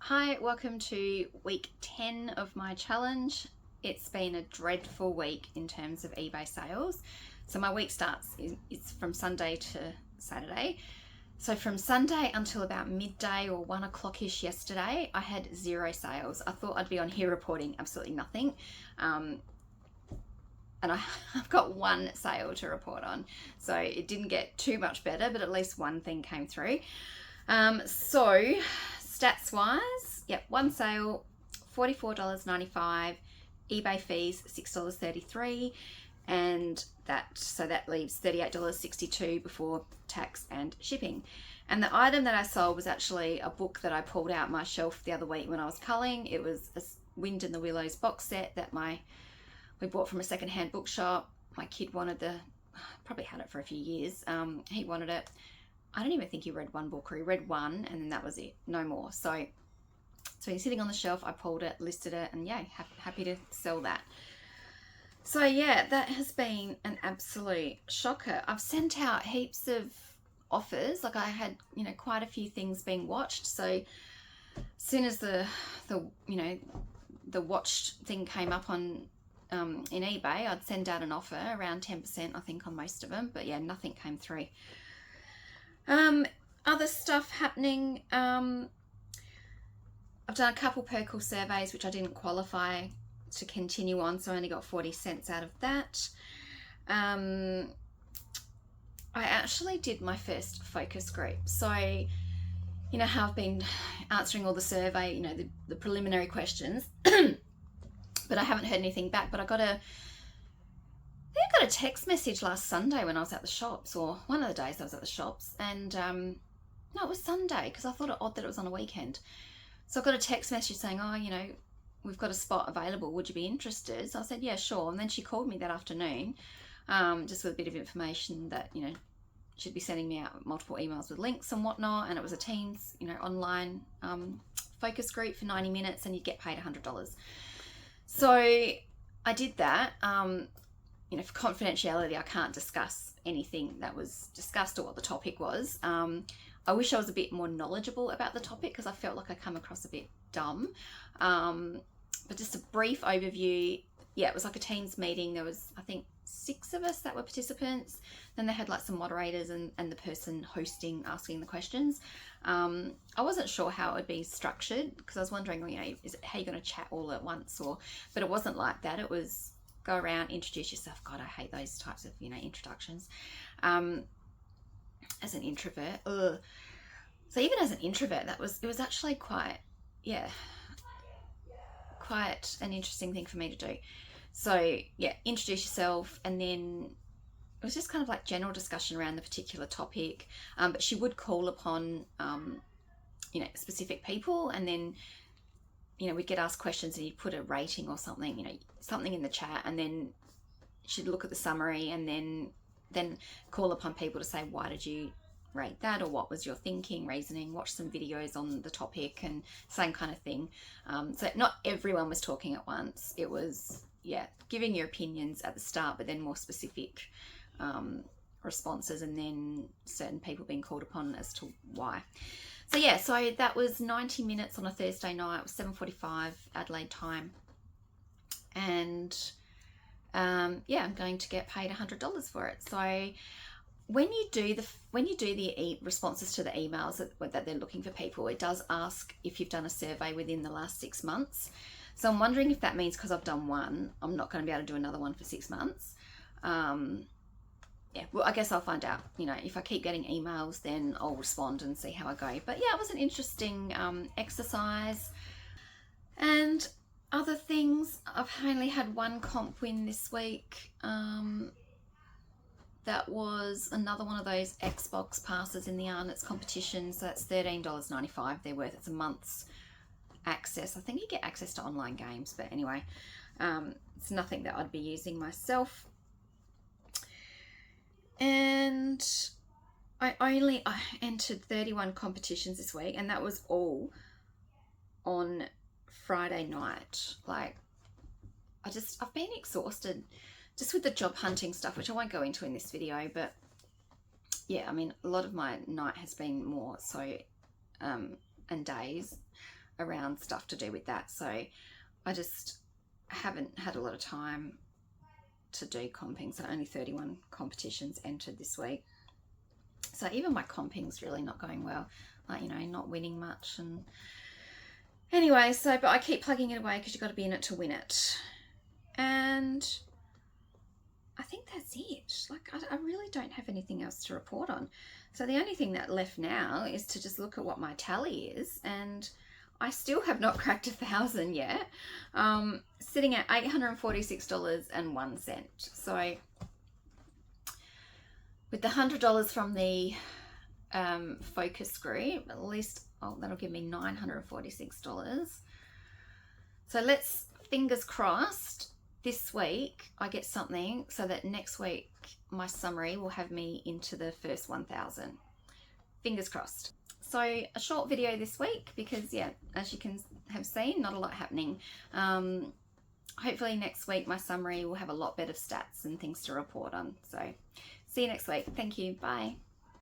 Hi, welcome to week 10 of my challenge. It's been a dreadful week in terms of eBay sales. So my week starts, it's from Sunday to Saturday. So from Sunday until about midday or 1 o'clock-ish yesterday, I had 0 sales. I thought I'd be on here reporting absolutely nothing. And I've got 1 sale to report on. So it didn't get too much better, but at least one thing came through. So stats wise, yep, 1 sale, $44.95, eBay fees $6.33, and that leaves $38.62 before tax and shipping. And the item that I sold was actually a book that I pulled out my shelf the other week when I was culling. It was a Wind in the Willows box set that we bought from a secondhand bookshop. My kid wanted probably had it for a few years. He wanted it. I don't even think he read one book, or he read one and then that was it, no more. So he's sitting on the shelf. I pulled it, listed it, and yeah, happy to sell that. So yeah, that has been an absolute shocker. I've sent out heaps of offers. Like I had, quite a few things being watched. So as soon as the watched thing came up on in eBay, I'd send out an offer around 10%, I think, on most of them. But yeah, nothing came through. Other stuff happening. I've done a couple Perkle surveys, which I didn't qualify to continue on, so I only got 40 cents out of that. I actually did my first focus group. So, how I've been answering all the survey, the preliminary questions, but I haven't heard anything back. But I got a text message last Sunday when I was at the shops, or one of the days I was at the shops, and no, it was Sunday, because I thought it odd that it was on a weekend. So I got a text message saying, we've got a spot available, would you be interested? So I said, yeah, sure. And then she called me that afternoon, just with a bit of information that, she'd be sending me out multiple emails with links and whatnot, and it was a Teams, online focus group for 90 minutes, and you'd get paid $100. So I did that. For confidentiality, I can't discuss anything that was discussed or what the topic was. I wish I was a bit more knowledgeable about the topic, because I felt like I come across a bit dumb. But just a brief overview. Yeah, it was like a Teams meeting. There was, I think, 6 of us that were participants. Then they had like some moderators and the person hosting asking the questions. I wasn't sure how it would be structured, because I was wondering, is it how you're going to chat all at once? But it wasn't like that. It was go around, introduce yourself. God, I hate those types of, introductions. As an introvert, ugh. So even as an introvert, it was actually quite an interesting thing for me to do. So yeah, introduce yourself, and then it was just kind of like general discussion around the particular topic. But she would call upon, specific people, and then, we'd get asked questions, and you'd put a rating or something, something in the chat, and then she'd look at the summary, and then call upon people to say, why did you rate that, or what was your thinking, reasoning, watch some videos on the topic, and same kind of thing. So not everyone was talking at once. It was, giving your opinions at the start, but then more specific responses, and then certain people being called upon as to why. So so that was 90 minutes on a Thursday night. It was 7:45 Adelaide time. And I'm going to get paid $100 for it. So when you do the responses to the emails that they're looking for people, it does ask if you've done a survey within the last 6 months. So I'm wondering if that means, because I've done one, I'm not going to be able to do another one for 6 months. Well, I guess I'll find out. If I keep getting emails, then I'll respond and see how I go. But yeah, it was an interesting exercise. And other things, I've only had 1 comp win this week. That was another one of those Xbox passes in the Arnott's competition. So that's $13.95 they're worth. It's a month's access. I think you get access to online games, but anyway, it's nothing that I'd be using myself. And I entered 31 competitions this week, and that was all on Friday night. Like, I've been exhausted just with the job hunting stuff, which I won't go into in this video, but yeah, I mean, a lot of my night has been more so, and days, around stuff to do with that. So I just haven't had a lot of time to do comping. So only 31 competitions entered this week. So even my comping's really not going well. Like, you know, not winning much. And anyway, so, but I keep plugging it away because you've got to be in it to win it. And I think that's it. Like, I really don't have anything else to report on. So the only thing that left now is to just look at what my tally is, and I still have not cracked 1,000 yet. Sitting at $846.01. So with the $100 from the focus group, at least, oh, that'll give me $946. So let's, fingers crossed, this week I get something so that next week my summary will have me into the first 1,000. Fingers crossed. So a short video this week because, yeah, as you can have seen, not a lot happening. Hopefully next week my summary will have a lot better stats and things to report on. So see you next week. Thank you. Bye.